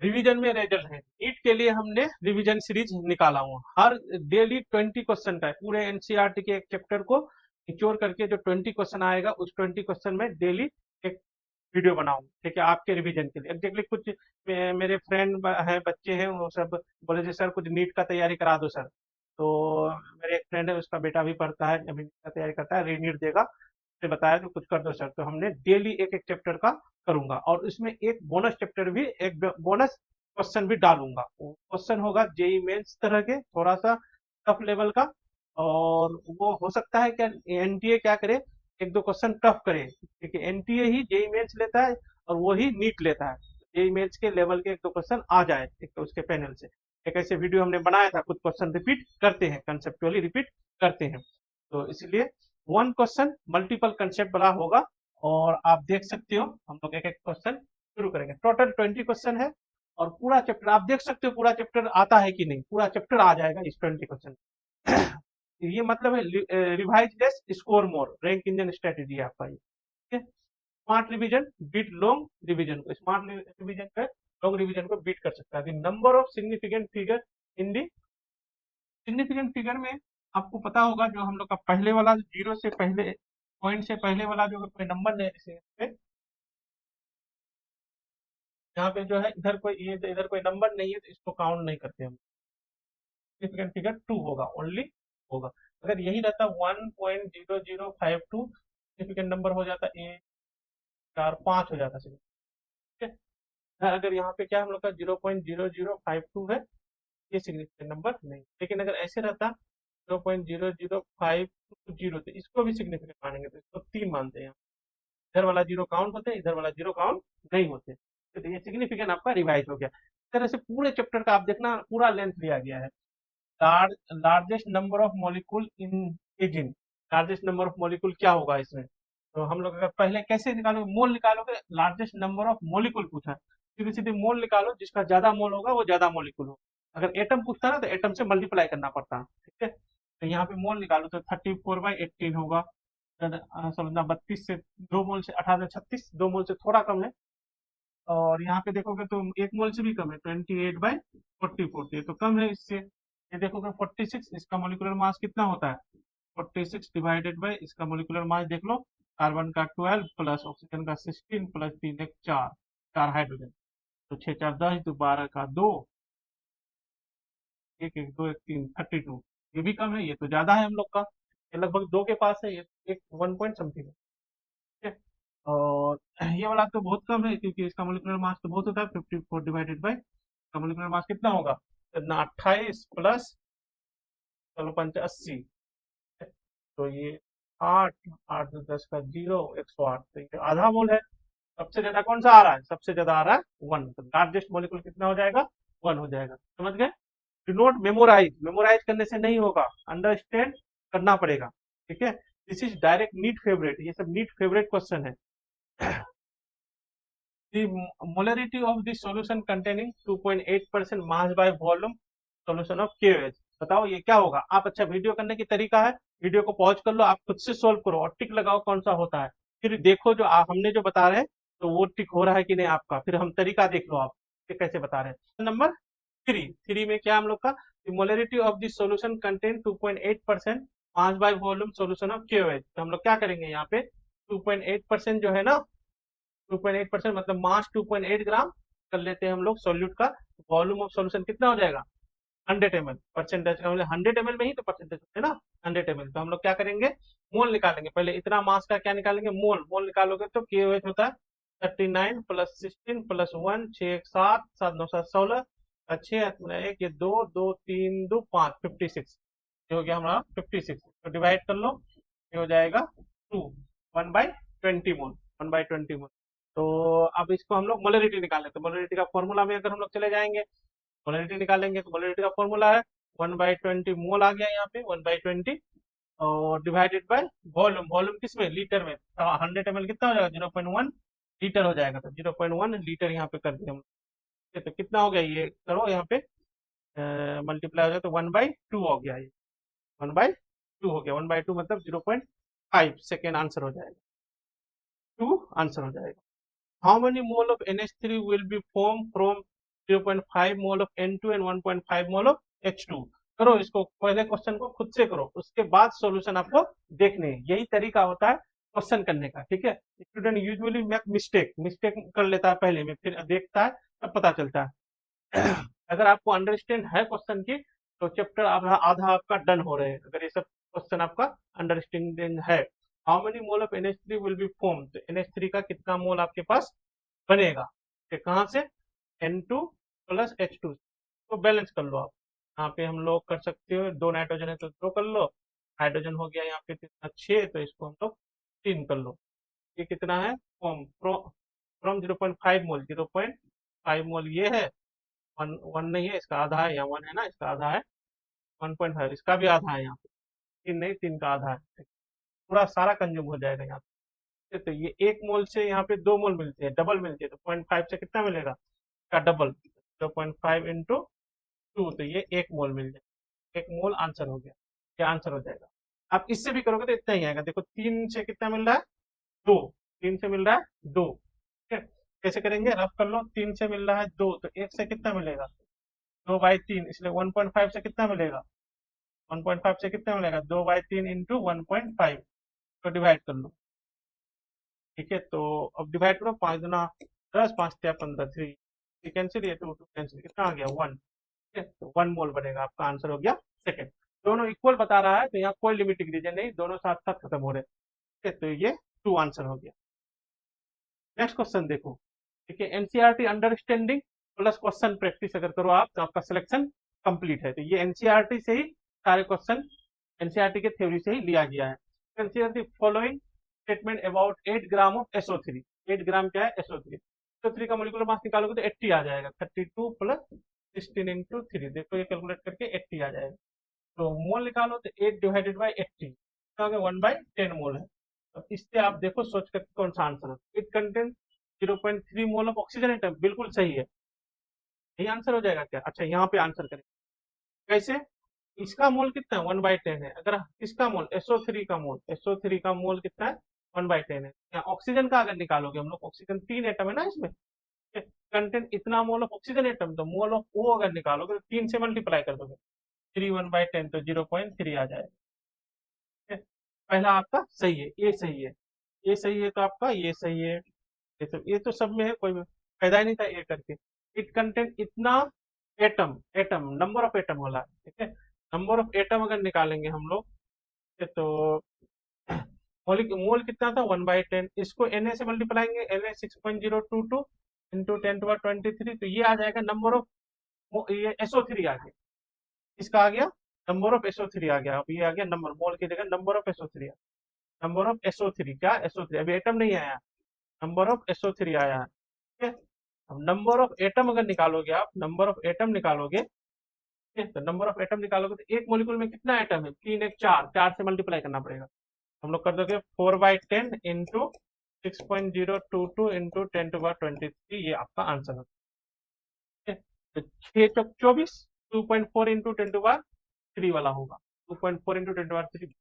Revision में result है। NEET के लिए हमने रिवीजन सीरीज निकाला हुआ, हर डेली 20 क्वेश्चन का है। पूरे एनसीईआरटी के एक चैप्टर को निचोड़ करके जो 20 क्वेश्चन आएगा, उस 20 क्वेश्चन में डेली एक वीडियो बनाऊंगा, ठीक है, आपके रिवीजन के लिए। एग्जैक्टली कुछ मेरे फ्रेंड हैं, बच्चे हैं, वो सब बोले थे सर कुछ नीट का तैयारी करा दो सर। तो मेरे एक फ्रेंड है, उसका बेटा भी पढ़ता है, अभी नीट का तैयारी करता है, री नीट देगा, से बताया तो कुछ कर दो सर। तो हमने डेली एक एक चैप्टर का करूंगा, और इसमें एक बोनस चैप्टर भी, एक बोनस क्वेश्चन भी डालूंगा। क्वेश्चन होगा जेई मेंस तरह के, थोड़ा सा टफ लेवल का। और वो हो सकता है कि एनटीए क्या करे, एक दो क्वेश्चन टफ करे, क्योंकि एनटीए ही जेई मेंस लेता है और वो ही नीट लेता है। जेई मेंस के लेवल के एक दो क्वेश्चन आ जाए एक तो उसके पैनल से। एक ऐसे वीडियो हमने बनाया था, कुछ क्वेश्चन रिपीट करते हैं, कंसेप्चुअली रिपीट करते हैं। तो इसलिए वन क्वेश्चन मल्टीपल कंसेप्ट वाला होगा। और आप देख सकते हो हम लोग एक एक क्वेश्चन शुरू करेंगे। टोटल 20 क्वेश्चन है, और पूरा चैप्टर आप देख सकते हो, पूरा चैप्टर आता है कि नहीं, पूरा चैप्टर आ जाएगा इस 20 क्वेश्चन। ये मतलब है revise less score more, rank engine strategy है आपका ये, ठीक है। Smart revision beat long revision को, स्मार्ट रिवीजन का लॉन्ग रिवीजन को बीट कर सकता है। Number of significant figure in the, significant figure में आपको पता होगा जो हम लोग का पहले वाला, जीरो से पहले, पॉइंट से पहले वाला जो कोई नंबर नहीं है, जैसे यहाँ पे जो है इधर कोई, ये इधर कोई नंबर नहीं है, तो इसको काउंट नहीं करते हम। सिग्निफिकेंट फिगर टू होगा, ओनली होगा। अगर यही रहता 1.0052 सिग्निफिकेंट नंबर हो जाता, एक चार पाँच हो जाता, ठीक है। अगर यहाँ पे क्या हम लोग का 0.0052 है, ये सिग्निफिकेंट नंबर नहीं। लेकिन अगर ऐसे रहता 0.00520, तो इसको भी सिग्निफिकेंट मानेंगे, तो इसको तीन मानते हैं। इधर वाला जीरो काउंट होते हैं, इधर वाला जीरो काउंट नहीं होते। तो ये सिग्निफिकेंट आपका रिवाइज हो गया। इस तरह से पूरे चैप्टर का आप देखना, पूरा लेंथ लिया गया है। Largest number of molecule in ageing, largest number of molecule क्या होगा इसमें। तो हम लोग अगर पहले कैसे निकालोगे, मोल निकालोगे, लार्जेस्ट नंबर ऑफ मॉलिक्यूल पूछा, सीधे सीधे मोल निकालो, जिसका ज्यादा मोल होगा वो ज्यादा मॉलिक्यूल हो। अगर एटम पूछता ना, तो एटम से मल्टीप्लाई करना पड़ता है, ठीक है। तो यहाँ पे मोल निकालो तो 34/18 होगा। समझना 32 से, 2 मोल से 18, 36, 2 मोल से थोड़ा कम है। और यहाँ पे देखोगे तो 1 मोल से भी कम है, 28/44, तो कम है इससे। ये देखोगे 46, इसका मोलिकुलर मास कितना होता है, 46 डिवाइडेड बाई इसका मोलिकुलर मास देख लो, कार्बन का 12 प्लस ऑक्सीजन का 16 प्लस 3 एक 4, 4 हाइड्रोजन, तो 6 4 10, तो 12 का 2, एक एक 2 एक 3, 32। ये भी कम है, ये तो ज्यादा है हम लोग का, ये लगभग 2 के पास है, ये एक 1 पॉइंट समथिंग है, ठीक है। और ये वाला तो बहुत कम है, क्योंकि इसका मोलिकुलर मास तो बहुत होता है, 54 डिवाइडेड बाई इसका मोलिकुलर मास कितना होगा, इतना 28 प्लस, चलो 85, तो ये 8, 8 तो 10 का 0, 108, तो ये आधा मोल है। सबसे ज्यादा कौन सा आ रहा है, सबसे ज्यादा आ रहा है 1, तो लार्जेस्ट मॉलिक्यूल कितना हो जाएगा, 1 हो जाएगा, समझ गए। डू नॉट मेमोराइज, मेमोराइज करने से नहीं होगा, अंडरस्टैंड करना पड़ेगा, ठीक है। This is direct NEET favourite, ये सब नीट फेवरेट क्वेश्चन है। The molarity of the solution containing 2.8% mass by volume solution of KOH, बताओ ये क्या होगा। आप अच्छा, वीडियो करने की तरीका है, वीडियो को पॉज कर लो, आप खुद से सोल्व करो और टिक लगाओ कौन सा होता है, फिर देखो जो हमने जो बता रहे हैं, तो वो टिक हो रहा है कि नहीं आपका, फिर हम तरीका देख लो आप कि कैसे बता रहे हैं। नंबर थ्री, थ्री में क्या हम लोग का, molarity of the solution contain 2.8% mass by volume solution of KOH। तो हम लोग क्या करेंगे यहाँ पे, 2.8% जो है ना, 2.8% मतलब मास 2.8 ग्राम कर लेते हैं हम लोग सॉल्यूट का। वॉल्यूम ऑफ सॉल्यूशन कितना हो जाएगा, 100 ml, परसेंटेज का मतलब 100 ml में ही तो परसेंटेज है ना, 100 ml। तो हम लोग क्या करेंगे, मोल निकालेंगे, पहले इतना मास का क्या निकालेंगे, मोल, मोल निकालोगे तो KOH होता है 39 प्लस 16 प्लस 1, 6 7, 7 9 7 16, 6 1, ये 2 2 3 2 5, 56, ये हो गया हमारा 56। तो डिवाइड कर लो, ये हो जाएगा 2, 1/20 मोल, 1/20 मोल। तो अब इसको हम लोग मोलरिटी निकालें, तो मोलरिटी का फॉर्मूला में अगर हम लोग चले जाएंगे, मोलरिटी निकालेंगे, तो मोलरिटी का फॉर्मूला है 1/20 मोल, आ गया यहाँ पे 1/20, और डिवाइडेड बाय वॉल्यूम, वॉल्यूम किस में, लीटर में, 100 ml कितना हो जाएगा, 0.1 लीटर हो जाएगा, तो 0.1 लीटर यहाँ पे कर दिया हम। तो कितना हो गया, ये करो यहाँ पे मल्टीप्लाई हो जाए, तो 1/2 हो गया, ये 1/2 हो गया, 1/2 मतलब 0.5 सेकेंड आंसर हो जाएगा, 2 आंसर हो जाएगा। How many mole of NH3 will be formed from 0.5 mole of N2 and 1.5 mole of H2। करो इसको, पहले क्वेश्चन को खुद से करो, उसके बाद सॉल्यूशन आपको देखने हैं। यही तरीका होता है क्वेश्चन करने का, ठीक है। स्टूडेंट यूजुअली मेक मिस्टेक कर लेता है पहले में, फिर देखता है तब पता चलता है। अगर आपको अंडरस्टैंड है क्वेश्चन की, तो चैप्टर आधा आधा आपका डन हो रहे हैं, अगर ये सब क्वेश्चन आपका अंडरस्टैंडिंग है। How many mole of NH3 will be form, तो NH3 का कितना मोल आपके पास बनेगा, कि कहाँ से, N2 प्लस H2, तो बैलेंस कर लो आप। यहाँ पे हम लोग कर सकते हो, 2 नाइट्रोजन है तो 2 कर लो, हाइड्रोजन हो गया यहाँ पे कितना 6, तो इसको हम लोग 3 कर लो। ये कितना है, फ्रॉम 0.5 मोल, 0.5 मोल ये है, वन वन नहीं है, इसका आधा है, या 1 है ना, इसका आधा है, 1.5 इसका भी आधा है यहाँ पे, 3 नहीं, 3 का आधा है, पूरा सारा कंज्यूम हो जाएगा यहाँ पे। तो ये 1 मोल से यहाँ पे 2 मोल मिलते हैं, डबल मिलते हैं, तो 0.5 से कितना मिलेगा, का डबल, 0.5 इंटू 2, तो ये 1 मोल मिल जाएगा, 1 मोल आंसर हो गया, ये आंसर हो जाएगा। आप इससे भी करोगे तो इतना ही आएगा, देखो 3 से कितना मिल रहा है, 2, 3 से मिल रहा है 2, ठीक है। कैसे करेंगे, रफ कर लो, 3 से मिल रहा है 2, तो 1 से कितना मिलेगा, 2/3, इसलिए 1.5 से कितना मिलेगा, 1.5 से कितना मिलेगा, 2/3 इंटू 1.5, तो डिवाइड कर लो, ठीक है। तो अब डिवाइड करो, 5 गुना 10, 5 या 15, 3 कैंसिल, ये 2 कैंसिल, कितना आ गया 1, ठीक है। तो 1 मोल बनेगा, आपका आंसर हो गया सेकंड। दोनों इक्वल बता रहा है, तो यहाँ कोई लिमिटिंग रीजन नहीं, दोनों साथ साथ खत्म हो रहे हैं, ठीक है। तो ये 2 आंसर हो गया। नेक्स्ट क्वेश्चन देखो, ठीक है। NCERT understanding plus question practice अगर करो आप, तो आपका सिलेक्शन कंप्लीट है। तो ये एनसीईआरटी से ही सारे क्वेश्चन, एनसीईआरटी के थ्योरी से ही लिया गया है। Consider the following statement about 8 gram of SO3। 8 ग्राम क्या है, SO3। SO3 का मोलिकुलर मास निकालोगे तो 80 आ जाएगा, 32 प्लस 16 इंटू 3, देखो ये कैलकुलेट करके 80 आ जाएगा। तो मोल निकालो तो 8 डिवाइडेड बाई 80, 1/10 मोल है। तो इससे आप देखो सोच कर कौन सा आंसर है। It contain 0.3 mole of oxygen atom, बिल्कुल सही है, यही आंसर हो जाएगा क्या। अच्छा यहाँ पे आंसर करें कैसे, इसका मोल कितना है, 1/10 है। अगर इसका मोल SO3 का मोल, SO3 का मोल कितना है, 1/10 है। यहाँ ऑक्सीजन का अगर निकालोगे हम लोग, ऑक्सीजन 3 एटम है ना इसमें, कंटेंट इतना मोल ऑफ ऑक्सीजन एटम, तो मोल ऑफ O अगर निकालोगे तो 3 से मल्टीप्लाई कर दोगे, 3 1/10, तो 0.3 आ जाएगा, ठीक है। पहला आपका सही है, ये सही है, ये सही है, तो आपका ये सही है, ये तो सब में है, कोई फायदा ही नहीं था ये करके। इट कंटेंट इतना atom, atom number of atom होला, ठीक है। नंबर ऑफ एटम अगर निकालेंगे हम लोग, ठीक है, तो मोल कितना था, 1/10, इसको Na से मल्टीप्लाएंगे, Na 6.022 इंटू 10⁻23, तो ये आ जाएगा नंबर ऑफ, ये SO3 आ गया, इसका आ गया नंबर ऑफ SO3 आ गया। अब ये आ गया नंबर, मोल की जगह number of SO3, number of SO3, क्या SO3, अभी एटम नहीं आया, नंबर ऑफ SO3 आया है, ठीक है। अब नंबर ऑफ एटम अगर निकालोगे आप, नंबर ऑफ एटम निकालोगे, ठीक है, तो नंबर ऑफ एटम निकालोगे तो एक मॉलिक्यूल में कितना एटम है, 3 1 4, 4 से मल्टीप्लाई करना पड़ेगा, हम लोग कर दोगे 4/10 इंटू 6.022 इंटू 10⁻23, ये आपका आंसर है, ठीक है। तो 6 चौक 24, 2.4 इंटू 10⁻3 वाला होगा, 2.4 इंटू 10⁻3,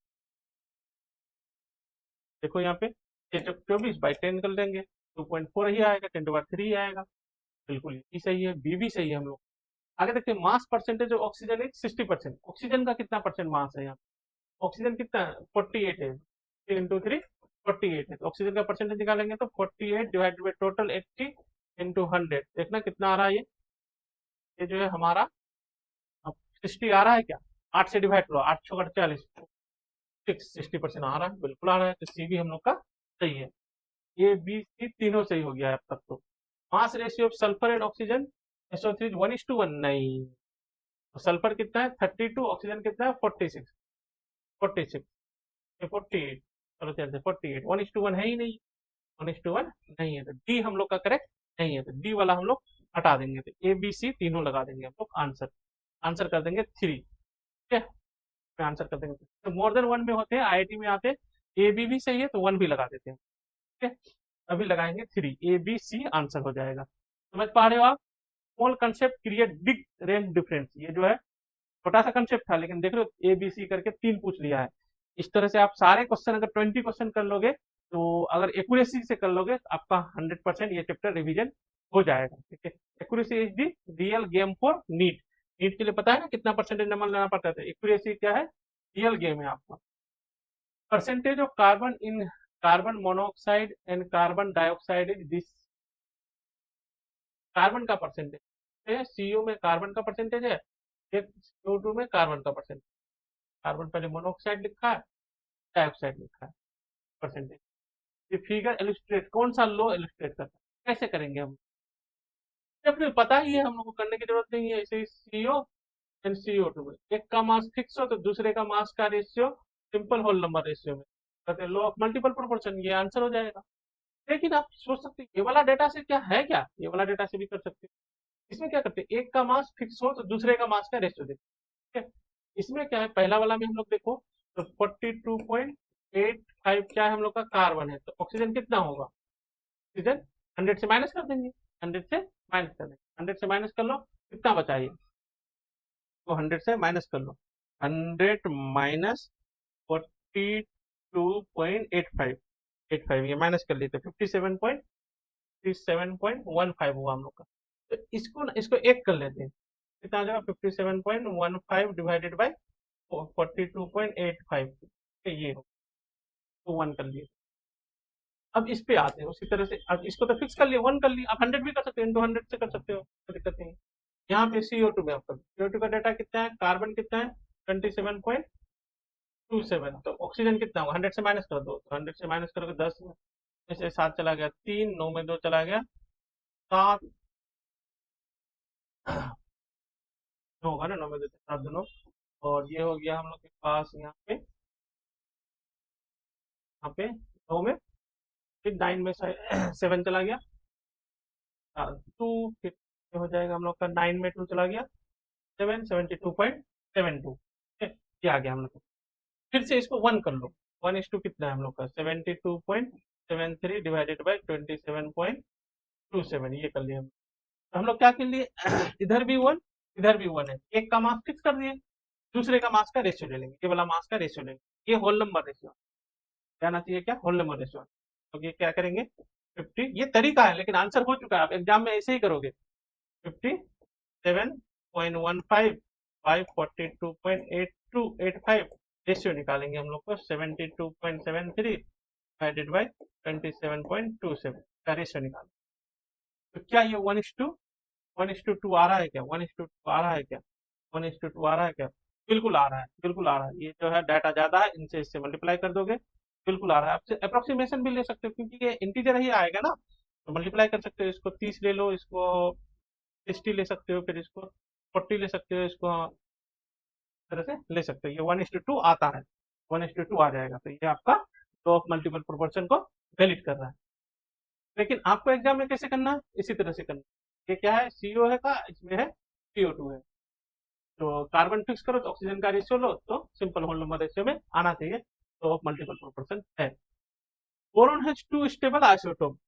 देखो यहाँ पे 6 चौक 24/10 कर लेंगे, 2.4 ही आएगा, 10⁻3 ही आएगा, बिल्कुल ये सही है, बी भी सही है। हम लोग आगे देखते हैं, mass percentage of oxygen is 60%। Oxygen का कितना परसेंट मास है यहाँ, ऑक्सीजन कितना है, 48 है, 3 × 3 48 है, तो ऑक्सीजन का परसेंटेज निकालेंगे तो 48 डिवाइडेड बाई टोटल 80 इंटू 100, देखना कितना आ रहा है ये जो है हमारा 60 आ रहा है क्या, 8 से डिवाइड करो, 8 6 48, 60% आ रहा है, बिल्कुल आ रहा है, तो सी भी हम लोग का सही है। ए बी सी तीनों सही हो गया है अब तक। तो mass ratio of sulphur and oxygen SO3 1:1, नहीं, तो सल्फर कितना है 32, ऑक्सीजन कितना है 46, 46 48, चलो चलते 48, 1:1 है ही नहीं, 1:1 नहीं है, तो डी हम लोग का करेक्ट नहीं है, तो डी वाला हम लोग हटा देंगे, तो ए बी सी तीनों लगा देंगे हम लोग, आंसर आंसर कर देंगे 3, ठीक है, आंसर कर देंगे। तो मोर देन 1 में होते हैं, IIT में आते हैं, ए बी भी सही है तो 1 भी लगा देते हैं, ठीक है। अभी लगाएंगे 3, ए बी सी आंसर हो जाएगा, समझ पा रहे हो आप। Small concept create big range difference, ये जो है छोटा सा कंसेप्ट था, लेकिन देख लो ए बी सी करके 3 पूछ लिया है। इस तरह से आप सारे क्वेश्चन अगर 20 क्वेश्चन कर लोगे, तो अगर एक्यूरेसी से कर लोगे तो आपका 100% ये चैप्टर रिवीजन हो जाएगा, ठीक है। Accuracy is the real game for NEET. NEET के लिए पता है ना कितना परसेंटेज नंबर लेना पड़ता था। एक्यूरेसी क्या है, रियल गेम है आपका। Percentage of carbon in carbon monoxide and carbon dioxide is this. Carbon का परसेंटेज, सीओ में कार्बन का परसेंटेज है, एक CO2 में कार्बन का परसेंटेज। कार्बन पहले मोनोऑक्साइड लिखा है, डाइऑक्साइड लिखा है परसेंटेज। ये फिगर इलस्ट्रेट, कौन सा लो इलस्ट्रेट करता है, कैसे करेंगे हम, अपने पता ही है, हम लोग को करने की जरूरत नहीं है। ऐसे ही सीओ एंड CO2 में एक का मास फिक्स हो तो दूसरे का मास का ratio simple whole number ratio में कहते हैं लॉ ऑफ मल्टीपल प्रोपोर्शन, ये आंसर हो जाएगा। लेकिन आप सोच सकते हैं ये वाला डेटा से क्या है, क्या ये वाला डेटा से भी कर सकते हैं। इसमें क्या करते हैं, एक का मास फिक्स हो तो दूसरे का मास का रेशियो देखते हैं। इसमें क्या है, पहला वाला में हम लोग देखो तो 42.85 क्या है हम लोग का, कार्बन है, तो ऑक्सीजन कितना होगा, ऑक्सीजन 100 से माइनस कर देंगे, 100 से माइनस कर देंगे, 100 से माइनस कर लो, कितना बचा ये, तो 100 से माइनस कर लो, 100 माइनस 42.85, 85 ये माइनस कर लेते, 57.15 हुआ हम लोग का। तो इसको ना, इसको एक कर लेते हैं, कितना आ जाएगा, 57.15 डिवाइडेड बाई 42.85, ये हो, तो 1 कर लिए। अब इस पे आते हैं उसी तरह से, अब इसको तो फिक्स कर लिए, 1 कर लिए, आप 100 भी कर सकते हैं, इंटू 100 से कर सकते हो, कोई दिक्कत नहीं है। यहाँ पे CO2 में आपका CO2 का डाटा कितना है, कार्बन कितना है 27.27, तो ऑक्सीजन कितना होगा, 100 से माइनस कर दो, तो 100 से माइनस करोगे 10 में से 7 चला गया, 3 9 में 2 चला गया, 7 होगा ना, 9 में 2 7 दोनों, और ये हो गया हम लोग के पास यहाँ पे 9 में, फिर 9 में 7 चला गया, 2, फिर हो जाएगा हम लोग का 9 में 2 चला गया, 72.72, ये आ गया हम लोग का। फिर से इसको 1 कर लो, 1:2 कितना है हम लोग का, 72.73 डिवाइडेड बाई 27.27, ये कर लिया हम। तो हम लोग क्या कर लिए इधर भी 1, इधर भी 1 है, एक का मास फिक्स कर दिए, दूसरे का मास का रेशियो ले लेंगे, ये वाला मास का रेशियो लेंगे, ये होल नंबर रेशियो जाना चाहिए, क्या होल नंबर रेशियो। तो ये क्या करेंगे 50, ये तरीका है लेकिन आंसर हो चुका है, आप एग्जाम में ऐसे ही करोगे, 57.15 बाई 42.8285, रेशियो निकालेंगे हम लोग को 72.73 डिवाइडेड बाई 27.27 का रेशियो निकालेंगे। तो क्या ये 1:2 आ रहा है क्या, 1:2 आ रहा है क्या, 1:2 आ रहा है क्या, बिल्कुल आ रहा है, बिल्कुल आ रहा है। ये जो है डाटा ज्यादा है, इनसे इससे मल्टीप्लाई कर दोगे, बिल्कुल आ रहा है। आपसे अप्रोक्सीमेशन भी ले सकते हो क्योंकि ये इंटीजर ही आएगा ना, तो मल्टीप्लाई कर सकते हो, इसको 30 ले लो, इसको 60 ले सकते हो, फिर इसको 40 ले सकते हो, इसको इस तरह से ले सकते हो। ये 1:2 आता है, 1:2 आ जाएगा, तो ये आपका लॉ ऑफ मल्टीपल प्रोपोर्शन को वैलिड कर रहा है। लेकिन आपको एग्जाम में कैसे करना है, इसी तरह से करना है। ये क्या है, CO है का, इसमें है CO2 है, तो कार्बन फिक्स करो तो ऑक्सीजन का रेशियो लो, तो सिंपल होल नंबर रेशियो में आना चाहिए, तो मल्टीपल प्रोपोर्शन है। बोरॉन हैज 2 स्टेबल आइसोटोप,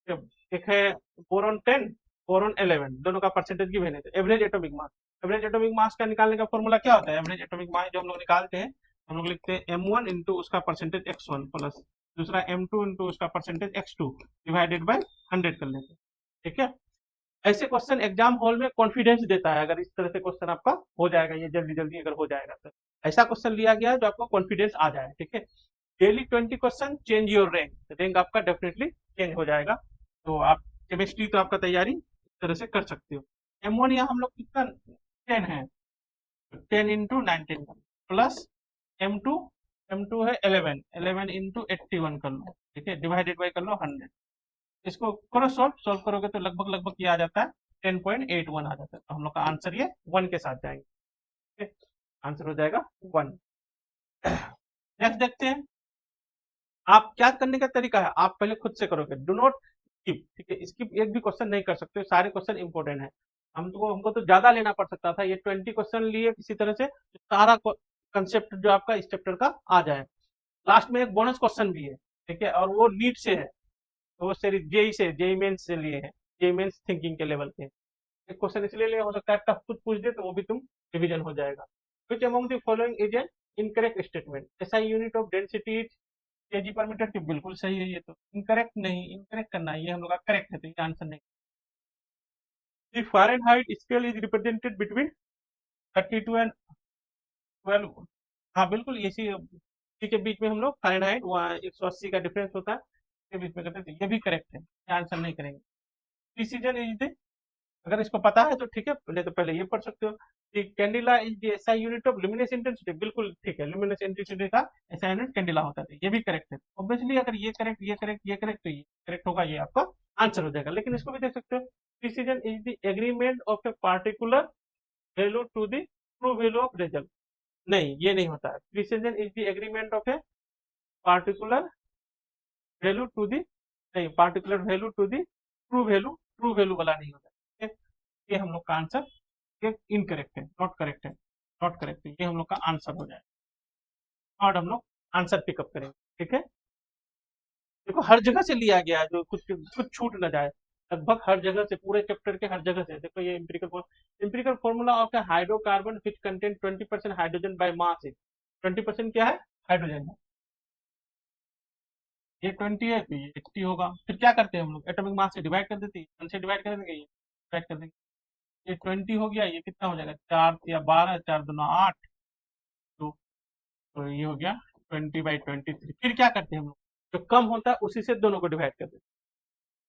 एक है बोरॉन 10, बोरॉन 11, दोनों का परसेंटेज गिवन है। Average atomic mass, average atomic mass का निकालने का फॉर्मूला क्या होता है, एवरेज एटॉमिक मास जो हम लोग निकालते हैं, हम लोग लिखते हैं M1 इंटू उसका परसेंटेज x1 प्लस दूसरा M2 इंटू उसका परसेंटेज x2 डिवाइडेड बाय 100 कर लेते हैं, ठीक है। ऐसे क्वेश्चन एग्जाम हॉल में कॉन्फिडेंस देता है, अगर इस तरह से क्वेश्चन आपका हो जाएगा, ये जल्दी जल्दी अगर हो जाएगा तो ऐसा क्वेश्चन लिया गया है जो आपको कॉन्फिडेंस आ जाए, ठीक है। Daily 20 question, change your rank, rank आपका डेफिनेटली चेंज हो जाएगा। तो आप केमिस्ट्री तो आपका तैयारी इस तरह से कर सकते हो। M1 यहाँ हम लोग कितना 10 है, 10 इंटू 19 प्लस M2, M2 है 11, 11 इंटू 81 कर लो, ठीक है, डिवाइडेड बाई कर लो 100। इसको करो सॉल्व, सॉल्व करोगे तो लगभग लगभग ये आ जाता है 10.81 आ जाता है, तो हम लोग का आंसर ये 1 के साथ जाएंगे, ठीक है, आंसर हो जाएगा 1। नेक्स्ट देखते हैं, आप क्या करने का तरीका है, आप पहले खुद से करोगे, डू नॉट स्किप, ठीक है, स्किप एक भी क्वेश्चन नहीं कर सकते, सारे क्वेश्चन इंपॉर्टेंट है। हमको तो ज्यादा लेना पड़ सकता था, ये 20 क्वेश्चन लिए किसी तरह से सारा कंसेप्ट जो आपका इस चैप्टर का आ जाए। लास्ट में एक बोनस क्वेश्चन भी है, ठीक है, और वो नीट से है, तो वो सीरीज जेई से, जेई मेंस से लिए हैं, जेई मेंस थिंकिंग के लेवल के। एक क्वेश्चन इसलिए लिए, हो सकता है टफ कुछ पूछ दे तो वो भी तुम रिवीजन हो जाएगा। Which among the following is an incorrect statement, ऐसा यूनिट ऑफ डेंसिटी केजी पर मीटर क्यूब, बिल्कुल सही है, ये तो इनकरेक्ट नहीं, इनकरेक्ट करना है, ये हम लोग का करेक्ट है, तो ये आंसर नहीं। The Fahrenheit scale is represented between 32 and 12। हाँ बिल्कुल, इसी इसी के बीच में हम लोग फ़ारेनहाइट वहाँ 180 का डिफरेंस होता है, इसके बीच में करते हैं, तो ये भी करेक्ट है, ये आंसर नहीं करेंगे। प्रिसीजन इज द, अगर इसको पता है तो ठीक है, नहीं तो पहले ये पढ़ सकते हो। Candela is the SI unit of luminous intensity, बिल्कुल ठीक है, लुमिनस इंटेंसिटी का एसआई यूनिट कैंडिला होता है, ये भी करेक्ट है। ऑब्वियसली अगर ये करेक्ट, ये करेक्ट, ये करेक्ट, तो ये करेक्ट होगा, ये आपका आंसर हो जाएगा। लेकिन इसको भी देख सकते हो, precision is the agreement of a particular value to the true value of result, नहीं ये नहीं होता है। Precision is the agreement of a particular value to the, नहीं, particular value to the true value, true value वाला नहीं होता है। ठीक है? ये हम लोग का आंसर, ये इनकरेक्ट है, नॉट करेक्ट है, नॉट करेक्ट है, ये हम लोग का आंसर हो जाएगा। और हम लोग आंसर पिकअप करेंगे। ठीक है, देखो हर जगह से लिया गया है, जो कुछ कुछ छूट ना जाए, लगभग हर जगह से, पूरे चैप्टर के हर जगह से। देखो ये empirical formula of A hydrocarbon which contain 20% hydrogen by mass is, 20% क्या है, हाइड्रोजन है। ये 20 है तो ये 80 होगा। फिर क्या करते हैं हम लोग, एटॉमिक मास से डिवाइड कर देते हैं, 1 से डिवाइड कर देंगे, ये डिवाइड कर देंगे, ये 20 हो गया, ये कितना हो जाएगा, 4 या 12, 4 दूना 8, तो ये हो गया 20/23। फिर क्या करते हैं हम लोग, जो कम होता है उसी से दोनों को डिवाइड कर देते हैं।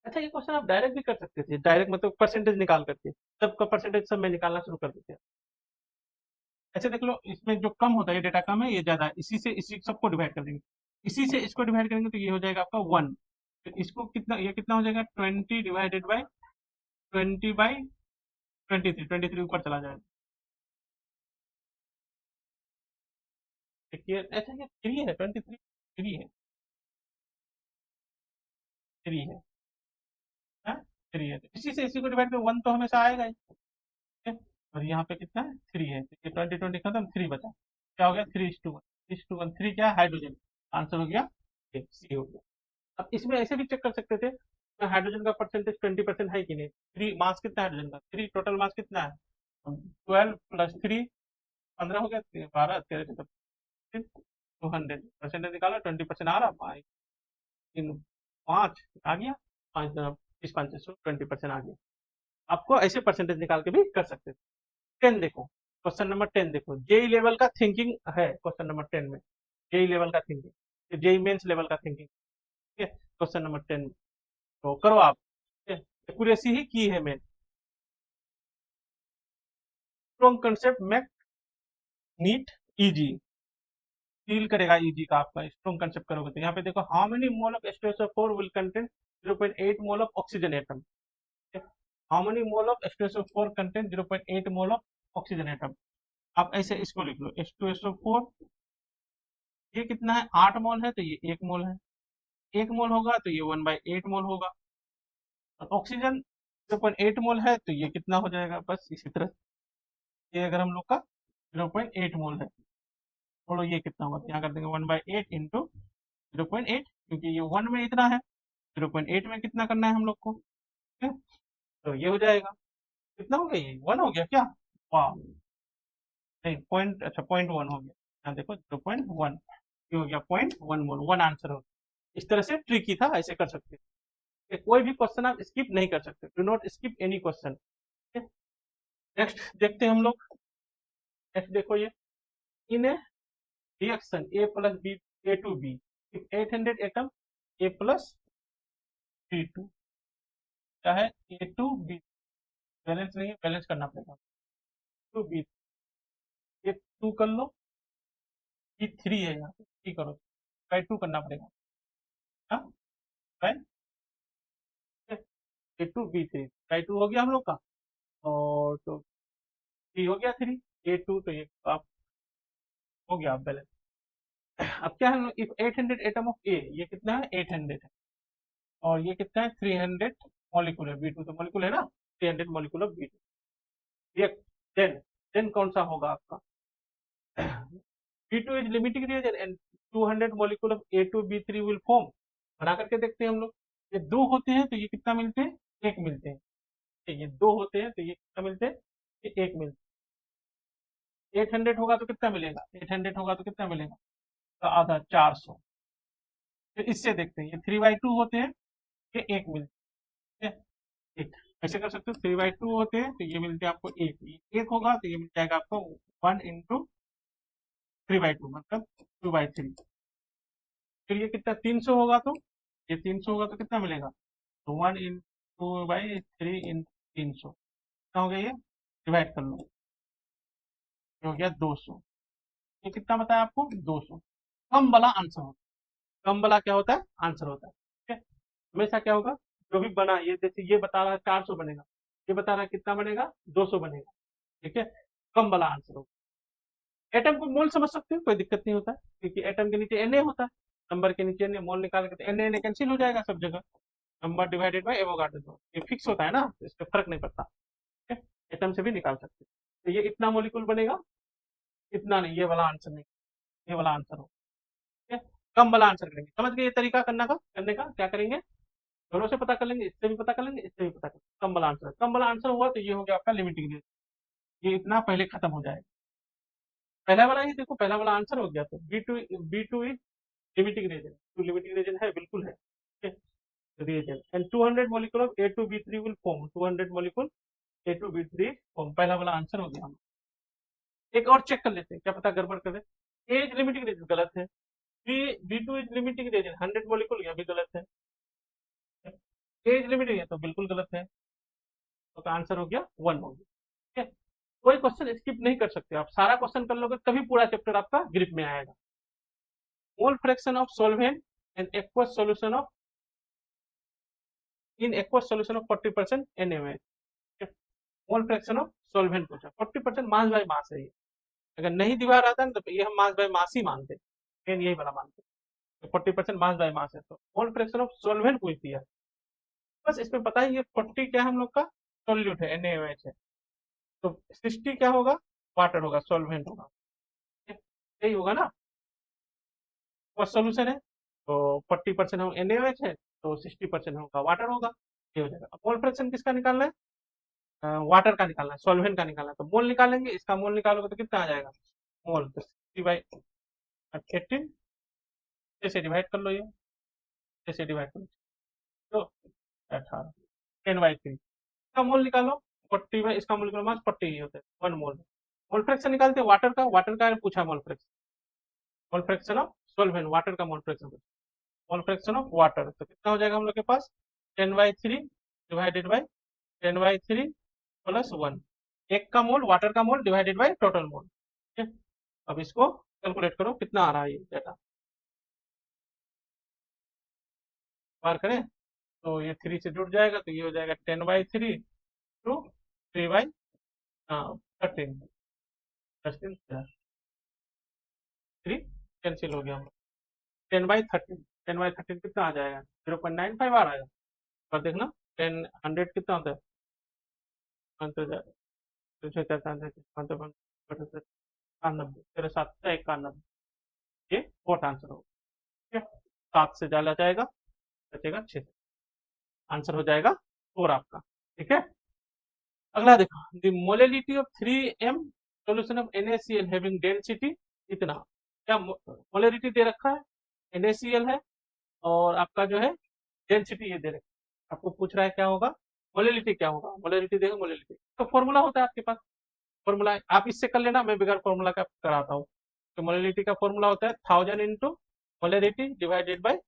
अच्छा, ये क्वेश्चन आप डायरेक्ट भी कर सकते थे, डायरेक्ट मतलब परसेंटेज निकाल करके, सबका परसेंटेज सब में निकालना शुरू कर देते हैं। ऐसे देख लो, इसमें जो कम होता है, ये डेटा कम है, ये ज्यादा है, इसी से इसी सबको डिवाइड कर देंगे, इसी से इसको डिवाइड करेंगे, तो ये हो जाएगा आपका 1। तो इसको कितना, ये कितना हो जाएगा, 20/20/23, ऊपर चला जाएगा। देखिए ऐसा, ये 3 है, 23 3 है, 3 है, हाँ 3 है, तो इसी से इसी को डिवाइड कर, 1 तो हमेशा आएगा ही। ठीक है, और यहाँ पे कितना है, 3 है, तो ये 20 खत्म, 3 बचा, क्या हो गया, 3:1, 3:1, 3 क्या है, हाइड्रोजन, आंसर हो गया सी हो गया। अब इसमें ऐसे भी चेक कर सकते थे, तो हाइड्रोजन का परसेंटेज 20% है कि नहीं, 3 मास कितना है हाइड्रोजन का, 3 टोटल मास कितना है, 12 + 3 15 हो गया, 12 13 200, परसेंटेज निकालो, 20% आ रहा, 5 आ गया, 5 30 5 20% आ गया। आपको ऐसे परसेंटेज निकाल के भी कर सकते थे। 10 देखो, क्वेश्चन नंबर 10 देखो, जेई लेवल का थिंकिंग है क्वेश्चन नंबर 10 में, जेई लेवल का थिंकिंग, जेई मेंस लेवल का थिंकिंग। ठीक है, क्वेश्चन नंबर 10 तो करो आप, एक्यूरेसी ही की है main. Strong concept make NEET easy, feel करेगा इजी का आपका, स्ट्रॉन्ग कंसेप्ट करोगे तो। यहाँ पे देखो, how many mole of H2SO4 will contain 0.8 mole of oxygen atom, how many mole of H2SO4 contain 0.8 mole of oxygen atom. आप ऐसे इसको लिख लो, H2SO4 ये कितना है, 8 मोल है, तो ये 1 मोल है, 1 मोल होगा तो ये 1/8 मोल होगा, और ऑक्सीजन 0.8 मोल है, तो ये कितना हो जाएगा, बस इसी तरह, ये अगर हम लोग का 0.8 मोल है, थोड़ा ये कितना होगा, यहाँ कर देंगे 1/8 इंटू 0.8, क्योंकि ये 1 में इतना है, 0.8 में कितना करना है हम लोग को। ठीक है, तो ये हो जाएगा, कितना हो गया, ये 1 हो गया क्या, वाह, नहीं पॉइंट, अच्छा 0.1 हो गया, यहाँ देखो 0.1, ये हो गया 0.1 मोल, 1 आंसर हो गया। इस तरह से ट्रिकी था, ऐसे कर सकते हैं, कोई भी क्वेश्चन आप स्किप नहीं कर सकते, do not skip any question. Next देखते हैं हम लोग, नेक्स्ट देखो ये, in a reaction A + B, A to B, if 800 atom A + B2, क्या है, A to B, बैलेंस नहीं है, बैलेंस करना पड़ेगा, टू B, ये 2 कर लो, B3 है, यहाँ पे 3 करो, बाई 2 करना पड़ेगा, हाँ बाई A2B3, बाई 2 हो गया हम लोग का, और तो 3 हो गया, 3 A2, तो ये आप हो गया बैलेंस। अब क्या है, इफ 800 एटम ऑफ ए, ये कितना है, 800 है, और ये कितना है, 300 मॉलिक्यूल है, B2 तो मॉलिक्यूल है ना, 300 molecule of B2, react, then कौन सा होगा आपका, B2 is limiting reagent and 200 molecule of A2B3 will form. बना करके देखते हैं हम लोग, ये 2 होते हैं तो ये कितना मिलते हैं, 1 मिलते हैं, ये 2 होते हैं तो ये कितना मिलते हैं, ये 1 मिलते हैं। 800 होगा तो कितना मिलेगा, 800 होगा तो कितना मिलेगा, तो आधा 400। फिर इससे देखते हैं, ये 3/2 होते हैं, ये 1 मिलते हैं, ठीक है? ऐसे कर सकते हो, 3/2 होते हैं तो ये मिलते हैं आपको एक होगा तो ये मिल जाएगा आपको 1 इंटू 3/2 मतलब 2/3। फिर ये कितना 300 होगा तो ये 300 होगा तो कितना मिलेगा, तो 1 इंटू 2/3 इन 300 कितना हो गया, ये डिवाइड कर लो, ये हो गया 200। ये कितना बताया आपको 200। कम वाला आंसर होता है, कम वाला क्या होता है आंसर होता है, ठीक है। हमेशा क्या होगा, जो भी बना ये जैसे ये बता रहा है 400 बनेगा, ये बता रहा है कितना बनेगा 200 बनेगा, ठीक है, कम वाला आंसर होगा। एटम को मोल समझ सकते हो, कोई दिक्कत नहीं होता है, क्योंकि एटम के नीचे Na होता है, नंबर के नीचे Na, मोल निकाल के Na कैंसिल हो जाएगा सब जगह, नंबर डिवाइडेड बाय एवोगाड्रो, ये फिक्स होता है ना, तो इसका फर्क नहीं पड़ता, ठीक है। एटम से भी निकाल सकते हैं, तो ये इतना मोलिकुल बनेगा, इतना नहीं, ये वाला आंसर नहीं, ये वाला आंसर हो, ठीक है। कम वाला आंसर करेंगे, समझ गए ये तरीका करने का क्या करेंगे, दोनों से पता कर लेंगे, इससे भी पता कर लेंगे, इससे भी पता कर लेंगे, कम वाला आंसर हुआ तो ये हो गया आपका लिमिटिंग रेंज, ये इतना पहले खत्म हो जाएगा। पहला वाला ही देखो, पहला वाला आंसर हो गया, तो B two is limiting reagent, two limiting reagent है, बिल्कुल है, ठीक है, reagent and 200 molecule of A2B3 will form, 200 molecule A2B3 form, पहला वाला आंसर हो गया। हम एक और चेक कर लेते हैं, क्या पता गड़बड़ कर दे। एज लिमिटिंग रीजन गलत है, B two is limiting reagent 100 molecule, यह भी गलत है, एज लिमिटिंग है तो बिल्कुल गलत है, तो आंसर हो गया 1 हो गया, ठीक है। कोई क्वेश्चन स्किप नहीं कर सकते आप, सारा क्वेश्चन कर लोगे तभी पूरा चैप्टर आपका ग्रिप में आएगा। Mole fraction of solvent and aqueous solution of in aqueous solution of 40% NaOH, mole fraction of solvent पूछा, 40% मास बाय मास है ये, अगर नहीं दिवा रहा था ना तो ये हम मास बाय मास ही मानते, मेन यही वाला मानते, तो 40% मास बाय मास है, तो मोल फ्रैक्शन ऑफ सॉल्वेंट पूछ दिया, बस इसमें पता है ये 40 क्या है हम लोग का सॉल्यूट है NaOH है, तो 60 क्या होगा वाटर होगा, सॉल्वेंट होगा, यही होगा ना, और सोल्यूशन है तो 40% हम NaOH है तो 60% होगा वाटर होगा, ये हो जाएगा। अब मोल फ्रैक्शन किसका निकालना है, वाटर का निकालना है, सॉल्वेंट का निकालना है, तो मोल निकालेंगे, इसका मोल निकालोगे तो कितना आ जाएगा, मोल तो 60/18, ऐसे डिवाइड कर लो, ये ऐसे डिवाइड कर लो, तो 18 10/3, इसका मोल निकालो 40 बाई, इसका मोल निकालो मास 40 ही होता है 1 मोल। मोल फ्रैक्शन निकालते हैं वाटर का पूछा, mole fraction of solvent, water का मोल फ्रैक्शन ऑफ वाटर, तो कितना हो जाएगा हम लोग के पास 10/3 डिवाइडेड बाई 10/3 प्लस 1, एक का मोल वाटर का मोल डिवाइडेड बाई टोटल मोल, ठीक है। अब इसको कैलकुलेट करो कितना आ रहा है ये डेटा, बार करें तो ये 3 से जुड़ जाएगा, तो ये हो जाएगा 10/3 टू 3/13, 3 कैंसिल हो गया, 10/13 कितना आ जाएगा 0.95 आ रहा है, और देखना 100 कितना होता है, 91, ये फोर्थ आंसर होगा, ठीक है। 7 से डाला जाएगा, बचेगा 6, आंसर हो जाएगा 4 आपका, ठीक है। अगला देखो, the molality of 3M solution of NaCl having density इतना, क्या मोलैलिटी दे रखा है, NaCl है और आपका जो है डेंसिटी ये दे रखा है, आपको पूछ रहा है क्या होगा मोलैलिटी, क्या होगा मोलैलिटी, देखो मोलैलिटी तो फॉर्मूला होता है आपके पास, फॉर्मूला आप इससे कर लेना, मैं बिगर फॉर्मूला का कराता हूँ, तो मोलैलिटी का फॉर्मूला होता है 1000 into molarity divided by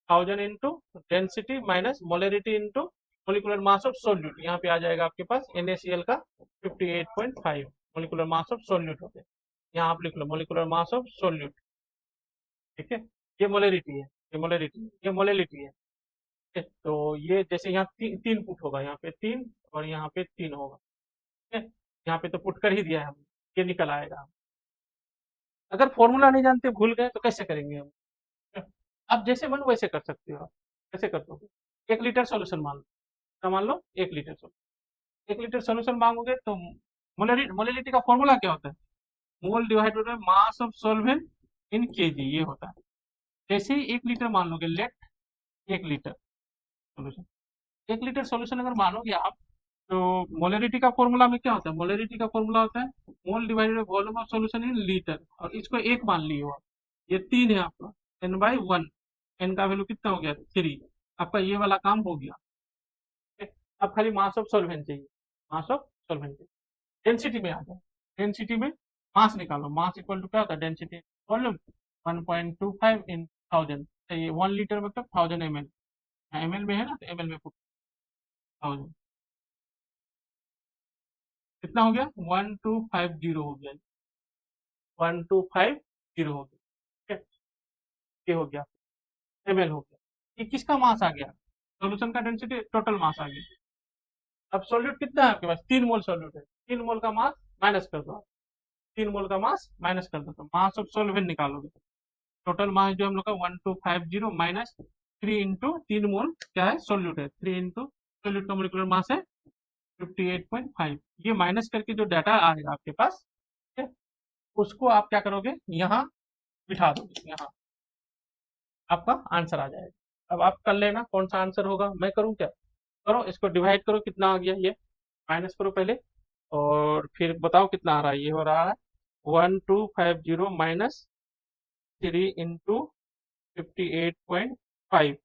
1000 into density minus molarity into molecular mass of solute, यहाँ पे आ जाएगा आपके पास NaCl का 58.5 मोलिकुलर मास ऑफ सोल्यूट होते हैं, यहाँ आप लिख low molecular mass of solute, ठीक है। ये मोलैरिटी है, ये मोलैलिटी है, ठीक है? तो ये जैसे यहाँ 3 पुट होगा, यहाँ पे 3 और यहाँ पे 3 होगा, ठीक है, यहाँ पे तो पुट कर ही दिया है हमने, ये निकल आएगा। अगर फॉर्मूला नहीं जानते भूल गए तो कैसे करेंगे हम, आप जैसे मन वैसे कर सकते हो, आप कैसे कर दो, 1 लीटर सोल्यूशन मान लो, क्या मान लो 1 लीटर सोल्यूशन, 1 लीटर सोल्यूशन मांगोगे तो मोलैलिटी का फॉर्मूला क्या होता है, mole divided by mass of solvent in KG, ये होता है। जैसे ही 1 लीटर मान लोगे, let 1 litre solution, 1 litre solution अगर मानोगे आप, तो मोलैरिटी का फॉर्मूला में क्या होता है, मोलैरिटी का फॉर्मूला होता है mole divided by volume of solution in litre, और इसको 1 मान लिए हो आप, ये 3 है आपका, n/1, n का वैल्यू कितना हो गया 3, आपका ये वाला काम हो गया, ठीक है? अब खाली मास ऑफ सॉल्वेंट चाहिए, मास ऑफ सॉल्वेंट चाहिए। डेंसिटी में आ जाए, डेंसिटी में मास निकालो, मास इक्वल टू क्या होता है, डेंसिटी वॉल्यूम 1.25 इन 1000, ये 1 लीटर मतलब 1000 ml, एमएल में है ना, तो एमएल में पुट 1000, कितना हो गया 1250 हो गया, 1250 हो गया, ठीक है, ये हो गया एमएल हो गया। ये किसका मास आ गया, सॉल्यूशन का डेंसिटी, टोटल मास आ गया। अब सॉल्यूट कितना है आपके पास, 3 मोल सॉल्यूट है, 3 मोल का मास माइनस कर दो, 3 मोल का मास माइनस कर दो, तो मास ऑफ सॉल्वेंट निकालोगे, टोटल मास जो हम लोग का 1250 माइनस 3 इंटू 3 मोल क्या है, सोल्यूट है, 3 इंटू सोल्यूट का मोलिकुलर मास है 58.5। ये माइनस करके जो डाटा आएगा आपके पास, ठीक है, उसको आप क्या करोगे, यहाँ बिठा दोगे, यहाँ आपका आंसर आ जाएगा। अब आप कर लेना कौन सा आंसर होगा, मैं करूँ क्या, करो इसको डिवाइड करो, कितना आ गया ये, माइनस करो पहले, और फिर बताओ कितना आ रहा है, ये हो रहा है 1250 - 3 इंटू 58.5,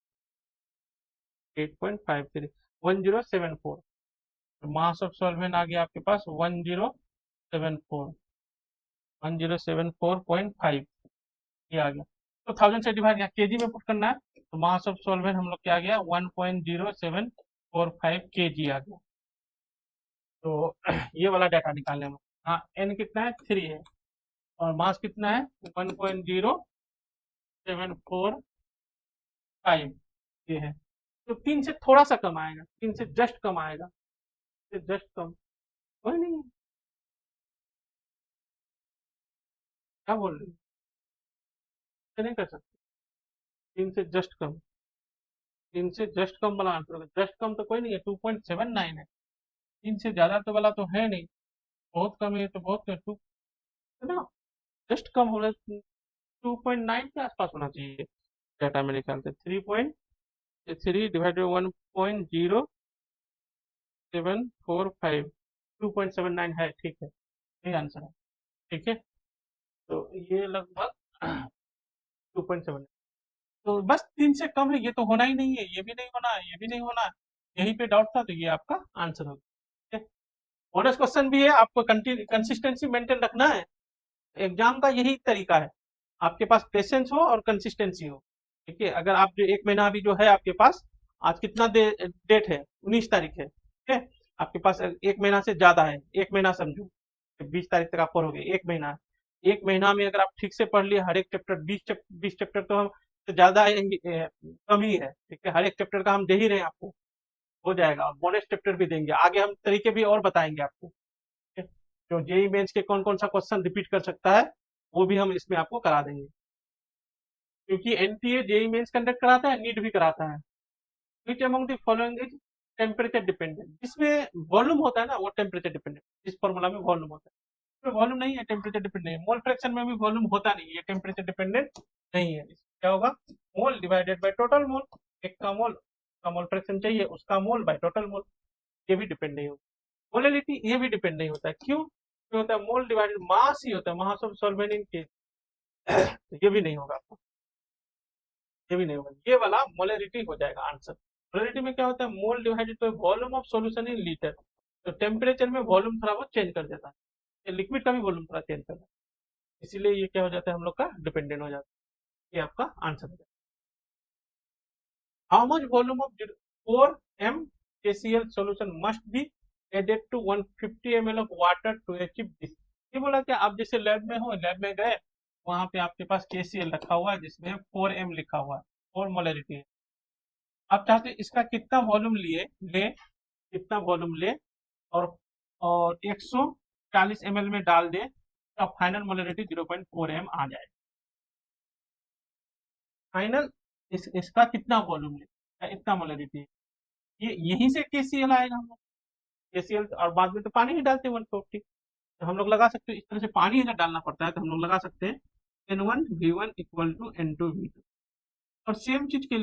8.53, 1074, मास ऑफ सॉल्वेंट आ गया आपके पास 1074, 1074.5, ये आ गया। तो 1000 से डिवाइड, या केजी में पुट करना है, तो मास ऑफ सॉल्वेंट हम लोग क्या आ गया 1.0745 kg आ गया। तो ये वाला डाटा निकालने में, हाँ एन कितना है 3 है, और मास कितना है 1.0745, ये है। तो 3 से थोड़ा सा कम आएगा, 3 से जस्ट कम आएगा, जस्ट कम, कोई नहीं, क्या बोल रहे हो, ऐसे नहीं कर सकते, 3 से जस्ट कम, 3 से जस्ट कम वाला आंसर होगा, जस्ट कम तो कोई नहीं है, 2.79 है, 3 से ज्यादा तो वाला तो है नहीं, बहुत कम है, तो बहुत कम, टू है ना, जस्ट कम होना, 2.9 के आसपास होना चाहिए, डाटा मेरे ख्याल से 3.3 डिवाइडेड 1.0745, 2.79 है, ठीक है, ये आंसर है, ठीक है। तो ये लगभग 2.7, तो बस 3 से कम है, ये तो होना ही नहीं है, ये भी नहीं होना है, ये भी नहीं होना है, यहीं पे डाउट था, तो ये आपका आंसर होगा, ठीक है। बोनस क्वेश्चन भी है, आपको कंसिस्टेंसी मेंटेन रखना है, एग्जाम का यही तरीका है, आपके पास पेशेंस हो और कंसिस्टेंसी हो, ठीक है। अगर आप जो 1 महीना अभी जो है आपके पास, आज कितना डेट है, 19 तारीख है, ठीक है, आपके पास 1 महीना से ज्यादा है, 1 महीना समझो, 20 तारीख तक आप पढ़ोगे, 1 महीना, 1 महीना में अगर आप ठीक से पढ़ लिए हर एक चैप्टर, 20 चैप्टर तो हम तो ज्यादा कम ही है, ठीक है, हर एक चैप्टर का हम दे ही रहे हैं आपको, हो जाएगा, बोनस चैप्टर भी देंगे, आगे हम तरीके भी और बताएंगे आपको, ठीक है? जो जेई मेंस के कौन कौन सा क्वेश्चन रिपीट कर सकता है, वो भी हम इसमें आपको करा देंगे, क्योंकि एनटीए जेई मेंस कंडक्ट कराता है, नीट भी कराता है। Which among the following is temperature dependent, जिसमें वॉल्यूम होता है ना वो टेम्परेचर डिपेंडेंट, इस फॉर्मूला में वॉल्यूम होता है, इसमें वॉल्यूम नहीं है, टेम्परेचर डिपेंडेंट है, मोल फ्रैक्शन में भी वॉल्यूम होता नहीं है, टेम्परेचर डिपेंडेंट नहीं है, इसमें क्या होगा, मोल डिवाइडेड बाय टोटल मोल, एक का मोल फ्रैक्शन चाहिए, उसका मोल बाय टोटल मोल, ये भी डिपेंड नहीं होता, मोलैलिटी ये भी डिपेंड नहीं होता है, क्यों, क्यों होता है, मोल डिवाइडेड मास ही होता है, मास ऑफ सॉल्वेंट इन केस, तो ये भी नहीं होगा आपको, ये भी नहीं होगा, ये वाला मोलैरिटी हो जाएगा आंसर। मोलैरिटी में क्या होता है, mole divided by volume of solution in litre, तो टेम्परेचर में वॉल्यूम थोड़ा बहुत चेंज कर देता है, लिक्विड का भी वॉल्यूम थोड़ा चेंज करता है, इसीलिए ये क्या हो जाता है, हम लोग का डिपेंडेंट हो जाता है, ये आपका आंसर हो जाएगा। How much volume of 4m KCl solution must be added to 150 ml of water to achieve this, ये बोला कि आप जैसे लैब में हो, लैब में गए, वहां पे आपके पास KCl रखा हुआ है जिसमें 4m लिखा हुआ है, 4 मोलरिटी है, आप चाहते हैं इसका कितना वॉल्यूम ले, कितना वॉल्यूम ले, और 140 ml में डाल दे, तो फाइनल मोलरिटी 0.4m आ जाए, फाइनल इसका कितना वॉल्यूम ले, इतना मोलरिटी, ये यहीं से KCl आएगा, हम लोग KCl, और बाद में तो पानी ही डालते हैं 140, तो हम लोग लगा सकते हैं, इस तरह से पानी अगर डालना पड़ता है तो हम लोग लगा सकते हैं N1 V1 equal to N2 V2, और सेम चीज के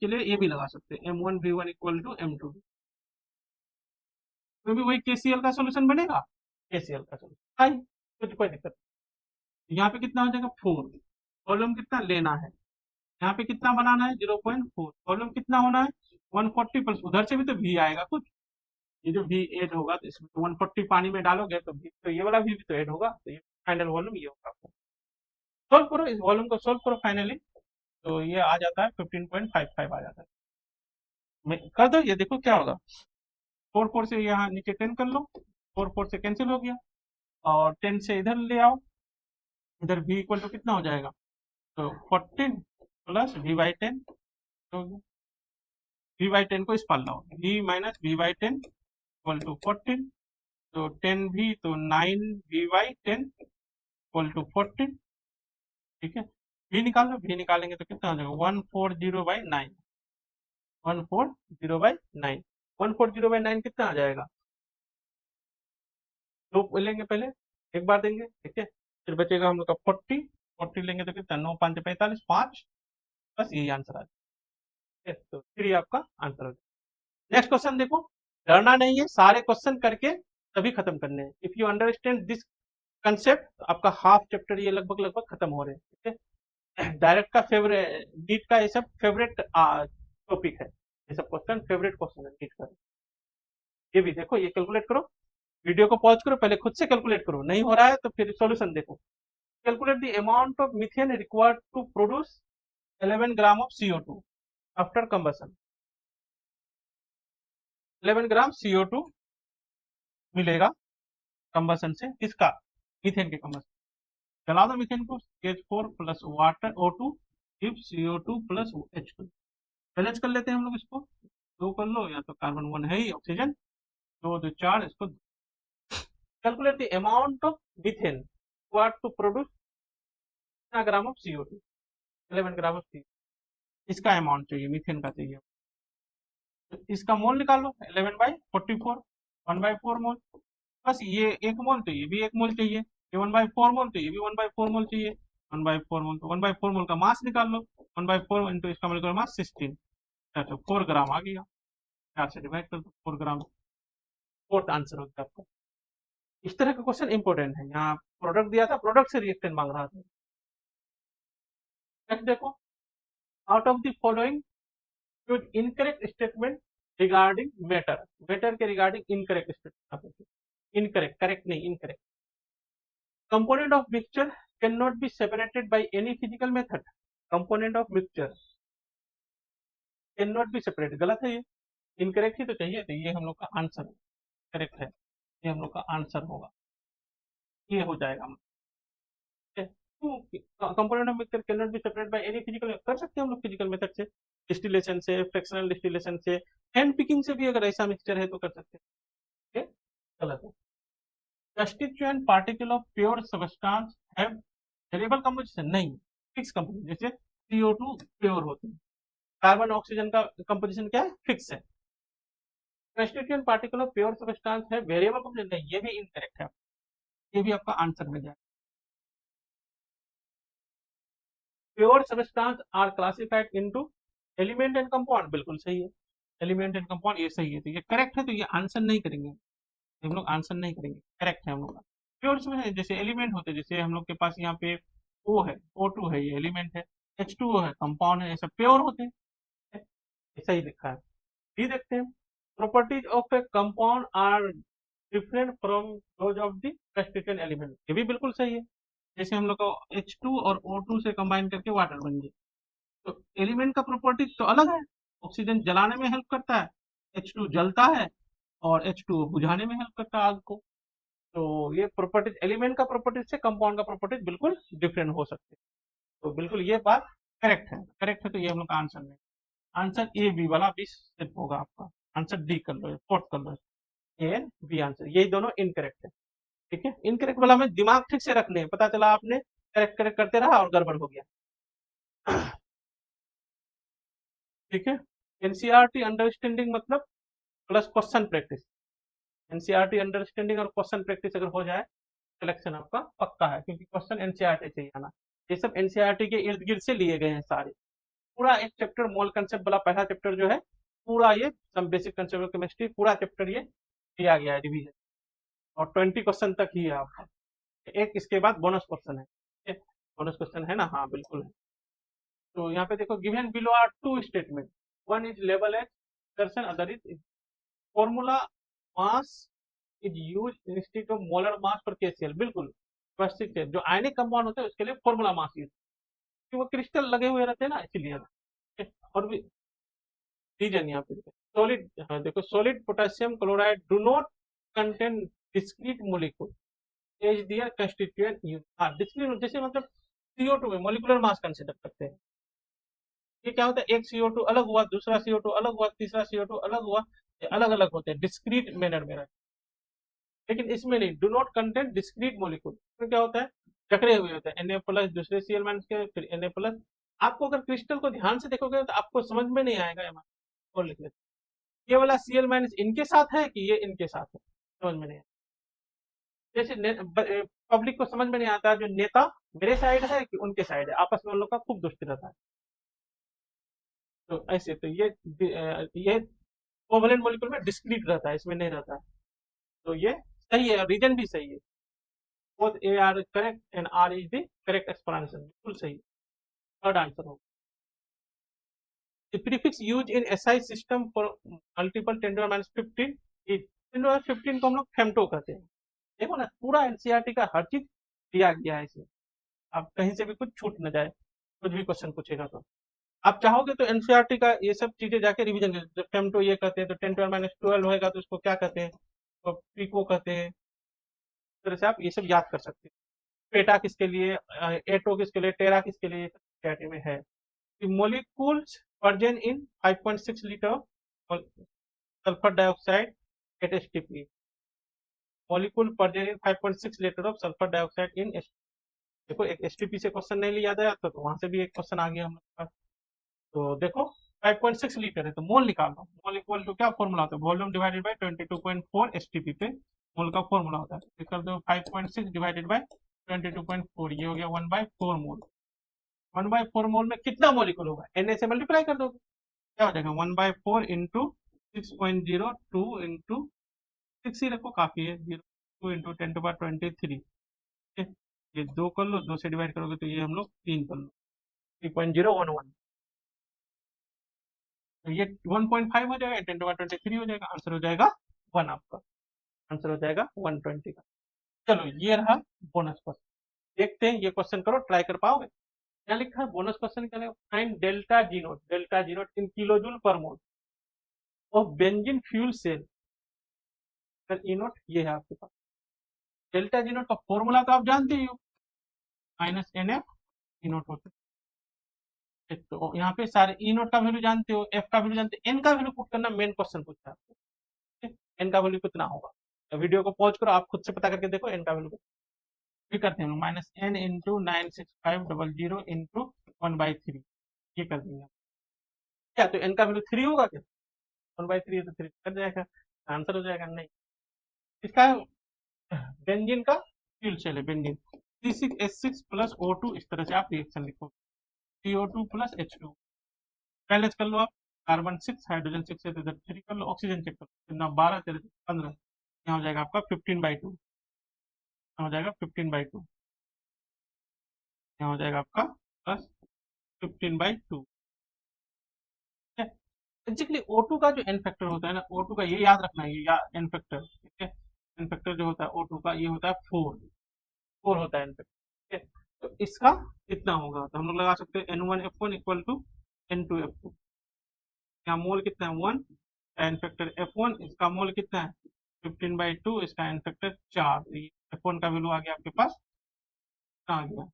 लिए ये भी लगा सकते हैं M1 V1 equal to M2, तो भी वही KCl का सोल्यूशन बनेगा, KCl का सोल्यूशन आई, तो कोई दिक्कत नहीं। यहाँ पे कितना हो जाएगा 4, वॉल्यूम कितना लेना है, यहाँ पे कितना बनाना है 0.4, वॉल्यूम कितना होना है 140 प्लस उधर से भी तो भी आएगा कुछ, ये जो भी ऐड होगा तो इसमें तो 140 पानी में डालोगे तो भी तो ये वाला भी तो ऐड होगा, तो ये फाइनल वॉल्यूम ये होगा आपका। सोल्व करो, इस वॉल्यूम को सोल्व करो फाइनली, तो ये आ जाता है 15.55 आ जाता है। कर दो, ये देखो क्या होगा। 4 से यहाँ नीचे 10 कर लो, 4 से कैंसिल हो गया, और 10 से इधर ले आओ, इधर v इक्वल टू कितना हो जाएगा, तो 14 प्लस v/10 हो गया। v/10 को इस पर लाओ, v minus v/10 equal to 14, तो 10v तो 9v/10 इक्वल टू 14, ठीक है। v निकाल लो, v निकालेंगे तो कितना हो जाएगा 140/9, 140/9, 140/9 कितना आ जाएगा, दो लेंगे पहले, एक बार देंगे, ठीक है, फिर बचेगा हम लोग का 40 लेंगे तो कितना 9 5 45, 5, बस यही आंसर आ जाएगा। तो फिर ये आपका आंसर हो जाएगा। नेक्स्ट क्वेश्चन देखो, डरना नहीं है, सारे क्वेश्चन करके तभी खत्म करने हैं। If you understand this concept, आपका हाफ चैप्टर ये लगभग लगभग खत्म हो रहे हैं, ठीक है। डायरेक्ट का फेवरेट, नीट का ये सब फेवरेट टॉपिक है, ये सब क्वेश्चन फेवरेट क्वेश्चन है नीट का। ये भी देखो, ये कैलकुलेट करो, वीडियो को पॉज करो, पहले खुद से कैलकुलेट करो, नहीं हो रहा है तो फिर सॉल्यूशन देखो। Calculate the amount of methane required to produce 11 gram of CO2 after combustion. 11 gram CO2 मिलेगा कंबसन से, किसका, मीथेन के कंबसन। चला दो मीथेन को, CH4 plus water O2 give CO2 plus H2। Balance कर लेते हैं हम लोग इसको, दो कर लो, या तो कार्बन 1 है ही, ऑक्सीजन 2 2 4, इसको calculate the amount of methane required to produce gram of CO2, 11 gram of CO2, इसका अमाउंट चाहिए, मीथेन का चाहिए। तो इसका मोल निकाल लो, 11/44, 1/4 मोल, बस ये एक मोल तो ये भी एक मोल चाहिए, ये 1/4 मोल तो ये भी 1/4 मोल चाहिए, 1/4 मोल तो 1/4 मोल का मास निकाल लो, 1/4 इंटू इसका मोलिकुलर मास 16, तो 4 ग्राम आ गया, 4 से डिवाइड कर दो, 4 ग्राम, फोर्थ आंसर होता है आपका। इस तरह का क्वेश्चन इंपॉर्टेंट है, यहाँ प्रोडक्ट दिया था, प्रोडक्ट से रिएक्टेंट मांग रहा था। नेक्स्ट देखो, out of the following choose incorrect statement regarding matter, matter के regarding incorrect statement, incorrect, correct नहीं, incorrect. Component of mixture can not be separated by any physical method, component of mixture can not be separated, गलत है ये, incorrect ही तो चाहिए, तो ये हम लोग का आंसर करेक्ट है, ये हम लोग का आंसर होगा, ये हो जाएगा। Component of mixture can not be separated by any physical, कर सकते हैं हम लोग फिजिकल मेथड से, डिस्टिलेशन से, फ्रैक्शनल डिस्टिलेशन से, हैंड पिकिंग से भी अगर ऐसा मिक्सचर है तो कर सकते हैं, गलत है। constituent particle of pure substance have variable composition, नहीं, फिक्स कंपोजिशन, जैसे CO2 प्योर होते हैं, कार्बन ऑक्सीजन का कंपोजिशन क्या है, फिक्स है। Constituent particle of pure substance है वेरिएबल कंपोजिशन, नहीं, ये भी इनकरेक्ट है, ये भी आपका आंसर में जाए। Pure substance are classified into element and compound, बिल्कुल सही है, एलिमेंट एंड कंपाउंड ये सही है, तो ये करेक्ट है, तो ये आंसर नहीं करेंगे हम लोग, आंसर नहीं करेंगे, करेक्ट है हम लोग का। प्योर में जैसे एलिमेंट होते हैं, जैसे हम लोग के पास यहाँ पे O है, O2 है, ये एलिमेंट है, H2O है, कंपाउंड है, ये सब प्योर होते हैं, ऐसा ही लिखा है। ये देखते हैं, properties of a compound are different from those of the constituent element, ये भी बिल्कुल सही है। जैसे हम लोग को H2 और O2 से कंबाइन करके वाटर बन गया, तो एलिमेंट का प्रॉपर्टीज तो अलग है, ऑक्सीजन जलाने में हेल्प करता है, H2 जलता है, और H2O बुझाने में हेल्प करता है आग को। तो ये प्रॉपर्टीज, एलिमेंट का प्रॉपर्टीज से कंपाउंड का प्रॉपर्टीज बिल्कुल डिफरेंट हो सकते हैं, तो बिल्कुल ये बात करेक्ट है, करेक्ट है, तो ये हम लोग का आंसर नहीं, आंसर ए बी वाला बी सिर्फ होगा आपका, आंसर डी कर लो, फोर्थ कर लो, ए एंड बी आंसर, यही दोनों इनकरेक्ट है, ठीक है। इनकरेक्ट वाला हमें दिमाग ठीक से रखने, पता चला आपने करेक्ट करेक्ट करते रहा और गड़बड़ हो गया, ठीक है। एनसीईआरटी अंडरस्टैंडिंग मतलब plus question practice, NCERT understanding और क्वेश्चन प्रैक्टिस अगर हो जाए, सिलेक्शन आपका पक्का है, क्योंकि क्वेश्चन एनसीईआरटी से ही आना, ये सब एनसीईआरटी के इर्द गिर्द से लिए गए हैं सारे, पूरा एक चैप्टर मोल कंसेप्ट वाला पहला चैप्टर जो है, पूरा ये some basic concept of chemistry, पूरा चैप्टर ये दिया गया है रिवीजन, और 20 क्वेश्चन तक ही है आपका, एक इसके बाद बोनस क्वेश्चन है, बोनस क्वेश्चन है ना, हाँ बिल्कुल है। तो यहाँ पे देखो, given below are two statement, one is level H दर्शन आधारित formula mass is use institute of molar mass पर केसीएल, बिल्कुल स्पष्ट है। जो आयनिक कंपाउंड होते हैं उसके लिए फॉर्मूला मास यूज, क्योंकि वो क्रिस्टल लगे हुए रहते हैं ना, इसीलिए। और भी रीजन यहाँ पे सॉलिड, हाँ देखो, solid potassium chloride do not contain discrete molecule as their constituent use. हाँ डिस्क्रीट जैसे मतलब CO2 में मोलिकुलर मास कंसिडर करते हैं। ये क्या होता है, एक CO2 अलग हुआ, दूसरा CO2 अलग हुआ, तीसरा CO2 अलग हुआ, अलग अलग होते हैं, डिस्क्रीट मैनर में रहते हैं। लेकिन इसमें नहीं, do not contain discrete molecule. तो क्या होता है, टकरे हुए होते हैं, Na प्लस दूसरे Cl माइनस के, फिर Na प्लस। आपको अगर क्रिस्टल को ध्यान से देखोगे तो आपको समझ में नहीं आएगा और लिख लेते, ये वाला Cl माइनस इनके साथ है कि ये इनके साथ है, समझ में नहीं आया। जैसे पब्लिक को समझ में नहीं आता जो नेता मेरे साइड है कि उनके साइड है, आपस में उन लोग का खूब दोस्ती रहता है। तो ऐसे तो ये कोवलेंट मॉलिक्यूल में डिस्क्रीट रहता है, इसमें नहीं रहता है। तो ये सही है, रीजन भी सही है। Both A R correct and R is the correct explanation, बिल्कुल सही। थर्ड आंसर होगा। The prefix used in SI system for multiple 10 to the minus 15 is 10 to the minus 15 को हम लोग फेमटो कहते हैं। देखो ना, पूरा एनसीईआरटी का हर चीज दिया गया है इसमें, आप कहीं से भी कुछ छूट न जाए, कुछ भी क्वेश्चन पूछेगा तो आप चाहोगे तो एनसीईआरटी का ये सब चीजें जाके रिवीजन कर, जब फेमटो ये कहते हैं तो 10 to the minus 12 होएगा तो उसको क्या कहते हैं, तो पीको कहते हैं। इस तरह से आप ये सब याद कर सकते हैं। पेटा किसके लिए, एटो किसके लिए, टेरा किसके लिए, कैटे में है। Molecules present in 5.6 liter sulfur dioxide at STP. Molecule present in 5.6 liter of sulfur dioxide in STP. देखो एक STP से क्वेश्चन नहीं लिया गया तो वहां से भी एक क्वेश्चन आ गया हम लोग का। तो देखो 5.6 लीटर है तो मोल निकाल दो। मोल इक्वल टू क्या फॉर्मूला होता है, वॉल्यूम डिवाइडेड बाय 22.4 STP पे मोल का फॉर्मूला होता है। कर दो 5.6 डिवाइडेड बाय 22.4, ये हो गया 1/4 मोल। 1/4 मोल में कितना मोलिक्यूल होगा, Na से मल्टीप्लाई कर दोगे, क्या हो जाएगा 1/4 इंटू 6.02 इंटू 6 ही रखो काफी है, 2 इंटू 10⁻23। ये 2 कर लो, 2 से डिवाइड करोगे तो ये हम लोग 3 कर लो, 3.011। तो ये 1.5 हो जाएगा, 10⁻23 हो जाएगा, आंसर हो जाएगा 1। आपका आंसर हो जाएगा 120 का। चलो ये रहा बोनस क्वेश्चन, देखते हैं ये क्वेश्चन करो, ट्राई कर पाओगे। क्या लिखा है बोनस क्वेश्चन, क्या लिखा, find delta G naught in kilojoule per mole of benzene fuel cell. E naught ये है आपके पास। डेल्टा जी नोट का फॉर्मूला तो आप जानते ही हो, -NF ई नोट होता है। तो यहाँ पे सारे ई नोट का वैल्यू जानते हो, एफ का वैल्यू जानते हो, एन का वैल्यू पुट करना मेन क्वेश्चन पूछता है आपको। एन का वैल्यू कितना होगा, तो वीडियो को पॉज करो, आप खुद से पता करके देखो एन का वैल्यू भी करते हैं, -N इंटू 96500 इंटू 1/3, ये कर देंगे। क्या तो एन का वैल्यू 3 होगा क्या, 1/3 तो 3 कर जाएगा, आंसर हो जाएगा। नहीं, इसका बेंजीन का फ्यूल सेल है, बेंजीन C6H6 प्लस O2, इस तरह से आप रिएक्शन लिखो, CO2 प्लस H2। बैलेंस कर लो आप, कार्बन 6 हाइड्रोजन 6 है तो इधर 3 कर लो, ऑक्सीजन चेक करो कितना, 12 13 15, यहाँ हो जाएगा आपका 15/2, यहाँ हो जाएगा 15/2, यहाँ हो जाएगा आपका प्लस 15/2। बेसिकली O2 का जो एन फैक्टर होता है ना, O2 का ये याद रखना है, ये एन फैक्टर, ठीक है। एन फैक्टर जो होता है O2 का, ये होता है 4 होता है एन फैक्टर, ठीक है। तो इसका कितना होगा, तो हम लोग लगा सकते हैं N1F1 इक्वल टू N2F2। यहाँ मोल कितना है 1, एन फैक्टर F1, इसका मोल कितना है 15/2, इसका एन फैक्टर 4। F1 का वैल्यू आ गया आपके पास, आ गया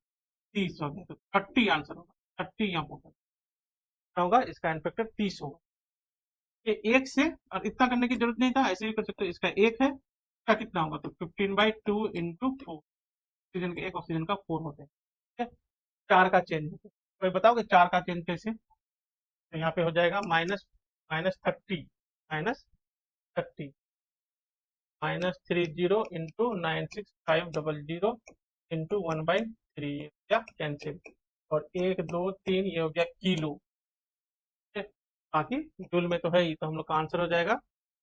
30 हो गया, तो 30 आंसर होगा, 30 यहाँ पर होगा, इसका एन फैक्टर 30 होगा। ये एक से, और इतना करने की जरूरत नहीं था, ऐसे भी कर सकते हो, इसका एक है, इसका कितना होगा, तो 15/2 इंटू 4, ऑक्सीजन का 1 ऑक्सीजन का 4 होते हैं, ठीक है। 4 का चेंज, कोई बताओगे 4 का चेंज कैसे, तो यहाँ पे हो जाएगा माइनस -30 -30 इंटू 96500 इंटू 1/3, क्या कैंसिल, और 1 2 3 ये हो गया किलो, बाकी जूल में तो है ही, तो हम लोग का आंसर हो जाएगा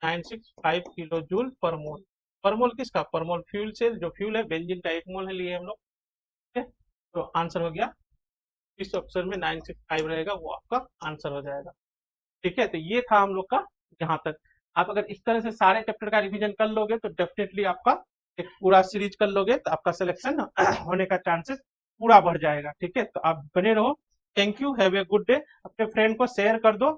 965 किलो जूल पर मोल। पर मोल किसका, पर मोल फ्यूल सेल, जो फ्यूल है बेंजीन का 1 मोल है लिए हम लोग, ठीक है। तो आंसर हो गया, इस ऑप्शन में 965 रहेगा, वो आपका आंसर हो जाएगा, ठीक है। तो ये था हम लोग का यहाँ तक आप अगर इस तरह से सारे चैप्टर का रिवीजन कर लोगे तो डेफिनेटली आपका एक पूरा सीरीज कर लोगे तो आपका सिलेक्शन होने का चांसेस पूरा बढ़ जाएगा। ठीक है, तो आप बने रहो। Thank you, have a good day. अपने फ्रेंड को शेयर कर दो